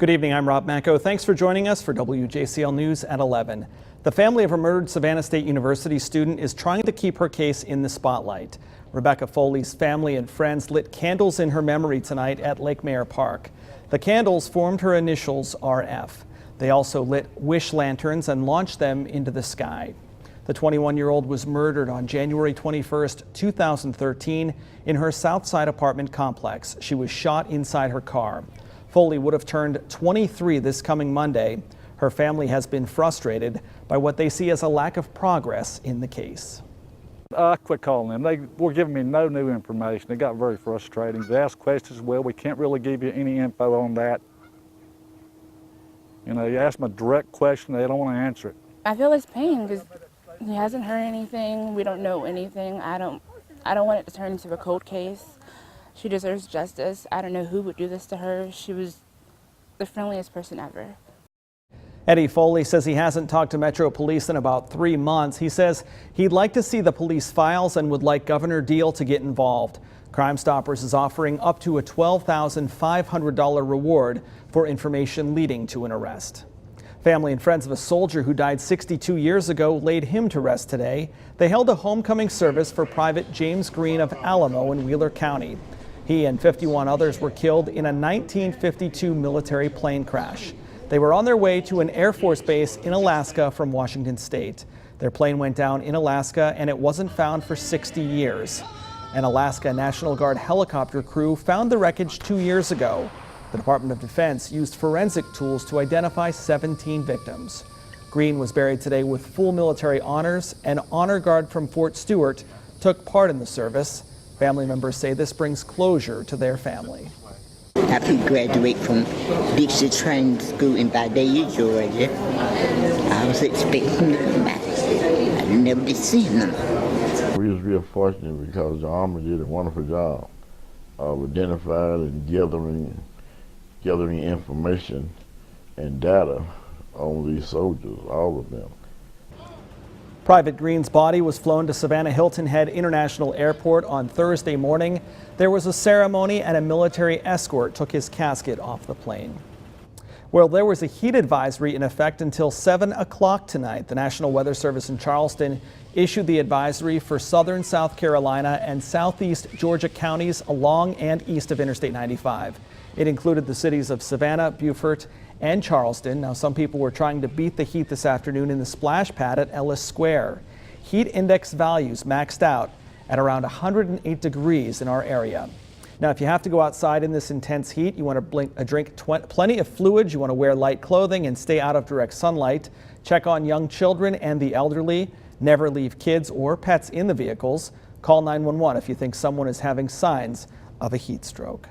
Good evening, I'm Rob Macco. Thanks for joining us for WJCL News at 11. The family of a murdered Savannah State University student is trying to keep her case in the spotlight. Rebecca Foley's family and friends lit candles in her memory tonight at Lake Mayer Park. The candles formed her initials RF. They also lit wish lanterns and launched them into the sky. The 21-year-old was murdered on January 21st, 2013 in her Southside apartment complex. She was shot inside her car. Foley would have turned 23 this coming Monday. Her family has been frustrated by what they see as a lack of progress in the case. I quit calling them. They were giving me no new information. It got very frustrating. They asked questions, well, we can't really give you any info on that. You know, you ask them a direct question, they don't want to answer it. I feel his pain because he hasn't heard anything. We don't know anything. I don't want it to turn into a cold case. She deserves justice. I don't know who would do this to her. She was the friendliest person ever. Eddie Foley says he hasn't talked to Metro Police in about 3 months. He says he'd like to see the police files and would like Governor Deal to get involved. Crime Stoppers is offering up to a $12,500 reward for information leading to an arrest. Family and friends of a soldier who died 62 years ago laid him to rest today. They held a homecoming service for Private James Green of Alamo in Wheeler County. He and 51 others were killed in a 1952 military plane crash. They were on their way to an Air Force base in Alaska from Washington State. Their plane went down in Alaska and it wasn't found for 60 years. An Alaska National Guard helicopter crew found the wreckage 2 years ago. The Department of Defense used forensic tools to identify 17 victims. Green was buried today with full military honors. An honor guard from Fort Stewart took part in the service. Family members say this brings closure to their family. After he graduated from Dixie Training School in Vidalia, Georgia, I was expecting him to come back. I never did see him. We was real fortunate because the Army did a wonderful job of identifying and gathering information and data on these soldiers, all of them. Private Green's body was flown to Savannah Hilton Head International Airport on Thursday morning. There was a ceremony and a military escort took his casket off the plane. Well, there was a heat advisory in effect until 7 o'clock tonight. The National Weather Service in Charleston issued the advisory for southern South Carolina and southeast Georgia counties along and east of Interstate 95. It included the cities of Savannah, Beaufort, and Charleston. Now, some people were trying to beat the heat this afternoon in the splash pad at Ellis Square. Heat index values maxed out at around 108 degrees in our area. Now, if you have to go outside in this intense heat, you want to drink plenty of fluids, you want to wear light clothing and stay out of direct sunlight. Check on young children and the elderly. Never leave kids or pets in the vehicles. Call 911 if you think someone is having signs of a heat stroke.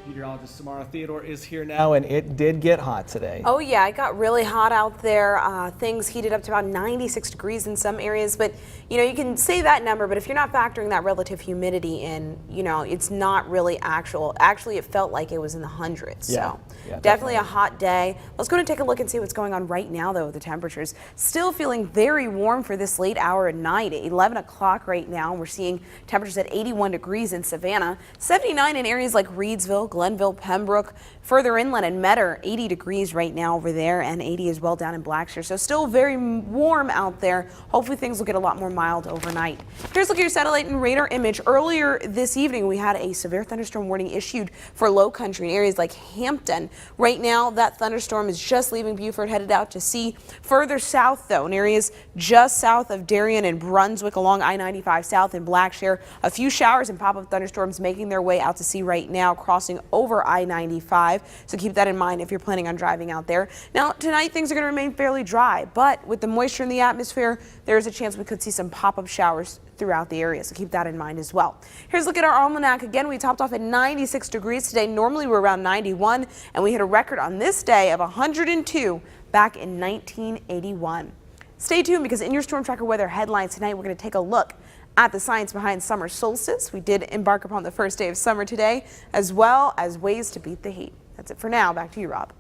Meteorologist Samara Theodore is here now, and it did get hot today. Oh yeah, it got really hot out there. Things heated up to about 96 degrees in some areas, but you know, you can say that number, but if you're not factoring that relative humidity in, you know, it's not really actual. Actually, it felt like it was in the hundreds. Yeah, so yeah, definitely a hot day. Let's go and take a look and see what's going on right now, though. The temperatures still feeling very warm for this late hour at night. At 11 o'clock right now, we're seeing temperatures at 81 degrees in Savannah, 79 in areas like Reedsville, Glenville, Pembroke, further inland and Metter, 80 degrees right now over there, and 80 as well down in Blackshear. So still very warm out there. Hopefully things will get a lot more mild overnight. Here's a look at your satellite and radar image. Earlier this evening, we had a severe thunderstorm warning issued for low country in areas like Hampton. Right now, that thunderstorm is just leaving Beaufort, headed out to sea. Further south, though, in areas just south of Darien and Brunswick along I-95 south in Blackshear, a few showers and pop-up thunderstorms making their way out to sea right now, crossing over I-95. So keep that in mind if you're planning on driving out there. Now, tonight things are going to remain fairly dry, but with the moisture in the atmosphere, there's a chance we could see some pop-up showers throughout the area, so keep that in mind as well. Here's a look at our almanac. Again, we topped off at 96 degrees today. Normally we're around 91, and we hit a record on this day of 102 back in 1981. Stay tuned, because in your Storm Tracker weather headlines tonight, we're going to take a look at the science behind summer solstice. We did embark upon the first day of summer today, as well as ways to beat the heat. That's it for now. Back to you, Rob.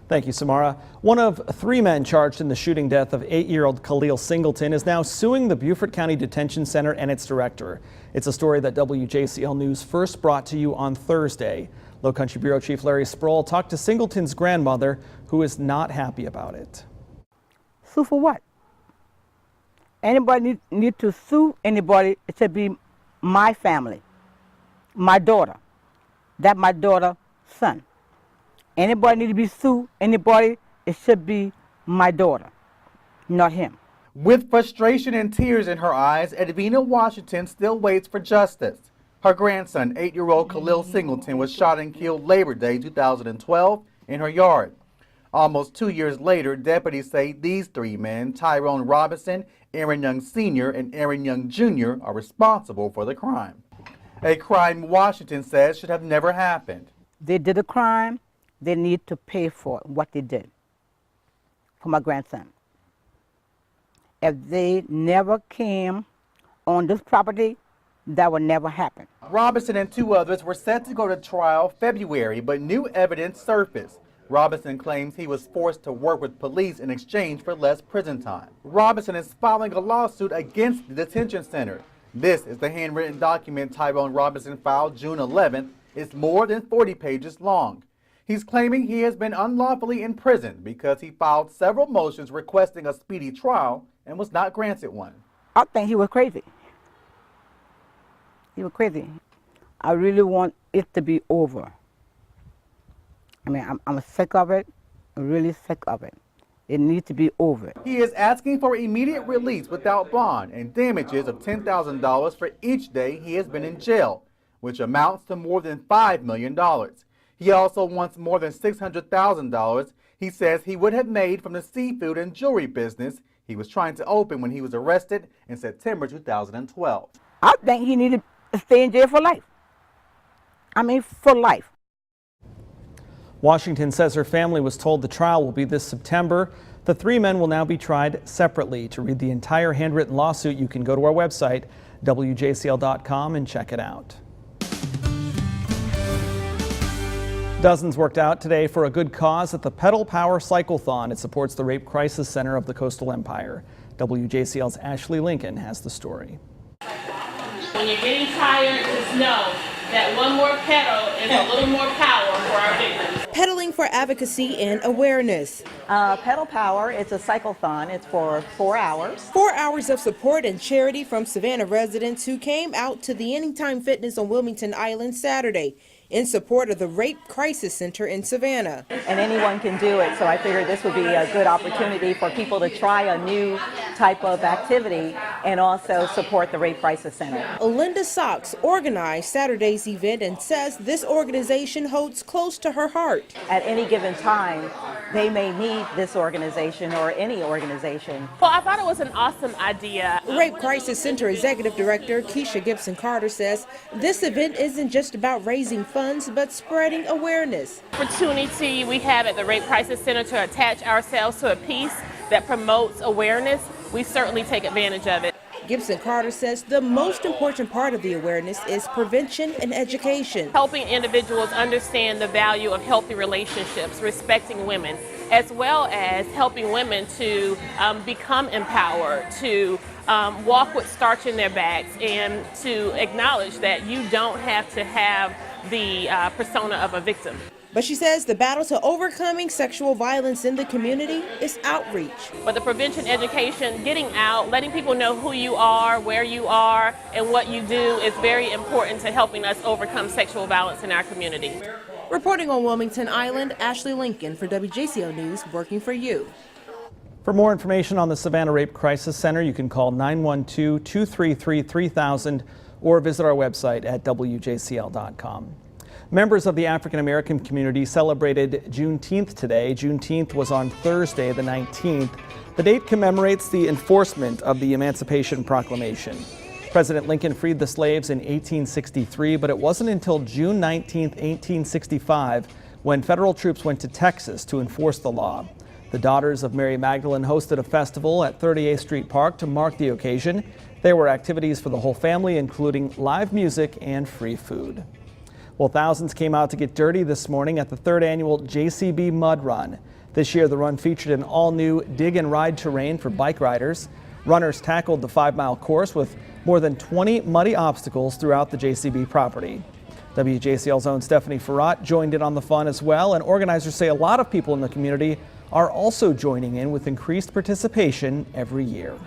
Thank you, Samara. One of 3 men charged in the shooting death of 8-year-old Khalil Singleton is now suing the Beaufort County Detention Center and its director. It's a story that WJCL News first brought to you on Thursday. Low Country Bureau Chief Larry Sproul talked to Singleton's grandmother, who is not happy about it. Sue for what? Anybody need to sue anybody, it should be my family, my daughter. That my daughter's son. Anybody need to be sued, anybody, it should be my daughter, not him. With frustration and tears in her eyes, Edwina Washington still waits for justice. Her grandson, 8-year-old Khalil Singleton, was shot and killed Labor Day 2012 in her yard. Almost 2 years later, deputies say these 3 men, Tyrone Robinson, Aaron Young Sr., and Aaron Young Jr., are responsible for the crime. A crime Washington says should have never happened. They did a crime, they need to pay for what they did for my grandson. If they never came on this property, that would never happen. Robinson and 2 others were set to go to trial February, but new evidence surfaced. Robinson claims he was forced to work with police in exchange for less prison time. Robinson is filing a lawsuit against the detention center. This is the handwritten document Tyrone Robinson filed June 11th. It's more than 40 pages long. He's claiming he has been unlawfully imprisoned because he filed several motions requesting a speedy trial and was not granted one. I think he was crazy. He was crazy. I really want it to be over. I mean, I'm sick of it. I'm really sick of it. It needs to be over. He is asking for immediate release without bond and damages of $10,000 for each day he has been in jail, which amounts to more than $5 million. He also wants more than $600,000 he says he would have made from the seafood and jewelry business he was trying to open when he was arrested in September 2012. I think he needed to stay in jail for life. I mean, for life. Washington says her family was told the trial will be this September. The 3 men will now be tried separately. To read the entire handwritten lawsuit, you can go to our website, WJCL.com, and check it out. Dozens worked out today for a good cause at the Pedal Power Cyclethon. It supports the Rape Crisis Center of the Coastal Empire. WJCL's Ashley Lincoln has the story. When you're getting tired, just know that one more pedal is a little more power for our victims. Pedaling for advocacy and awareness. Pedal Power, it's a cyclethon. It's for 4 hours. 4 hours of support and charity from Savannah residents who came out to the Anytime Fitness on Wilmington Island Saturday in support of the Rape Crisis Center in Savannah. And anyone can do it, so I figured this would be a good opportunity for people to try a new type of activity and also support the Rape Crisis Center. Linda Sachs organized Saturday's event and says this organization holds close to her heart. At any given time, they may need this organization or any organization. Well, I thought it was an awesome idea. Rape Crisis Center Executive Director Keisha Gibson Carter says this event isn't just about raising funds, but spreading awareness. Opportunity we have at the Rape Crisis Center to attach ourselves to a piece that promotes awareness, we certainly take advantage of it. Gibson Carter says the most important part of the awareness is prevention and education. Helping individuals understand the value of healthy relationships, respecting women, as well as helping women to become empowered, to walk with starch in their backs, and to acknowledge that you don't have to have the persona of a victim. But she says the battle to overcoming sexual violence in the community is outreach. But the prevention education, getting out, letting people know who you are, where you are, and what you do is very important to helping us overcome sexual violence in our community. Reporting on Wilmington Island, Ashley Lincoln for WJCL News, working for you. For more information on the Savannah Rape Crisis Center, you can call 912-233-3000 or visit our website at WJCL.com. Members of the African American community celebrated Juneteenth today. Juneteenth was on Thursday, the 19th. The date commemorates the enforcement of the Emancipation Proclamation. President Lincoln freed the slaves in 1863, but it wasn't until June 19, 1865, when federal troops went to Texas to enforce the law. The Daughters of Mary Magdalene hosted a festival at 38th Street Park to mark the occasion. There were activities for the whole family, including live music and free food. Well, thousands came out to get dirty this morning at the 3rd annual JCB Mud Run. This year, the run featured an all-new dig and ride terrain for bike riders. Runners tackled the 5-mile course with more than 20 muddy obstacles throughout the JCB property. WJCL's own Stephanie Farrat joined in on the fun as well, and organizers say a lot of people in the community are also joining in with increased participation every year.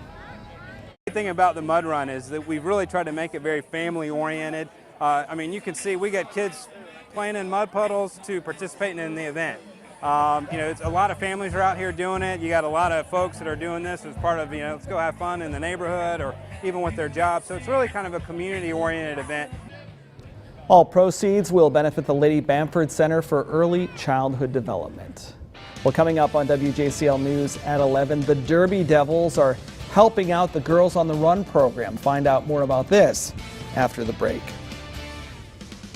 The thing about the mud run is that we've really tried to make it very family oriented. I mean, you can see we got kids playing in mud puddles to participating in the event. You know, it's a lot of families are out here doing it. You got a lot of folks that are doing this as part of, you know, let's go have fun in the neighborhood or even with their jobs. So it's really kind of a community oriented event. All proceeds will benefit the Lady Bamford Center for Early Childhood Development. Well, coming up on WJCL News at 11, the Derby Devils are helping out the Girls on the Run program. Find out more about this after the break.